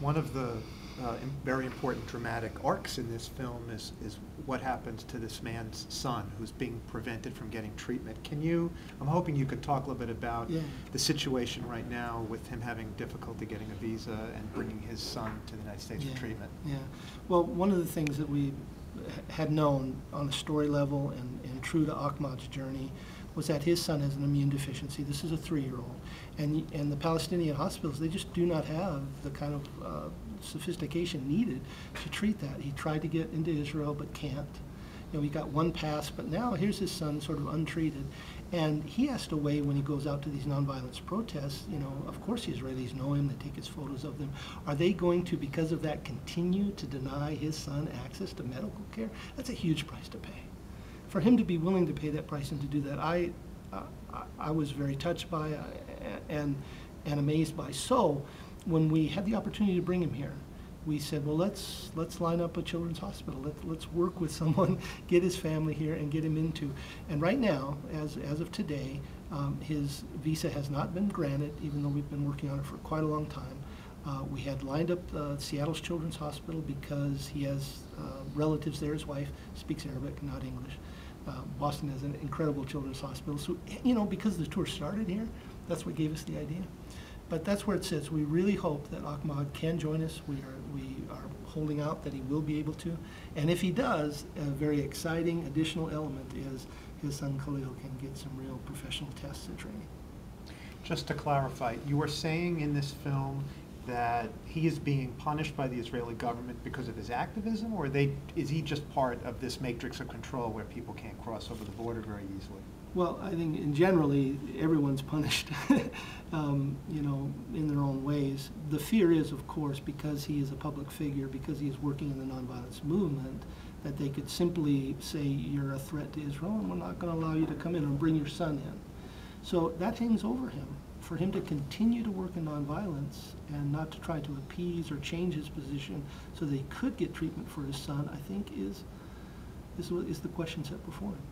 One of the very important dramatic arcs in this film is what happens to this man's son who's being prevented from getting treatment. I'm hoping you could talk a little bit about the situation right now with him having difficulty getting a visa and bringing his son to the United States for treatment. Yeah. Well, one of the things that we had known on a story level and true to Ahmad's journey was that his son has an immune deficiency. This is a 3-year-old. And the Palestinian hospitals, they just do not have the kind of sophistication needed to treat that. He tried to get into Israel but can't. You know, he got one pass, but now here's his son sort of untreated. And he has to weigh when he goes out to these nonviolence protests, you know, of course the Israelis know him, they take his photos of them. Are they going to, because of that, continue to deny his son access to medical care? That's a huge price to pay. For him to be willing to pay that price and to do that, I was very touched by and amazed by. So when we had the opportunity to bring him here, we said, well, let's line up a children's hospital. Let's work with someone, get his family here, and get him into. And right now, as of today, his visa has not been granted, even though we've been working on it for quite a long time. We had lined up Seattle's Children's Hospital because he has relatives there. His wife speaks Arabic, not English. Boston has an incredible children's hospital. So, you know, because the tour started here, that's what gave us the idea. But that's where it sits. We really hope that Ahmad can join us. We are holding out that he will be able to. And if he does, a very exciting additional element is his son Khalil can get some real professional tests and training. Just to clarify, you were saying in this film that he is being punished by the Israeli government because of his activism, or is he just part of this matrix of control where people can't cross over the border very easily? Well, I think in generally everyone's punished, you know, in their own ways. The fear is, of course, because he is a public figure, because he is working in the nonviolence movement, that they could simply say you're a threat to Israel and we're not going to allow you to come in and bring your son in. So that hangs over him. For him to continue to work in nonviolence and not to try to appease or change his position so that he could get treatment for his son, I think is the question set before him.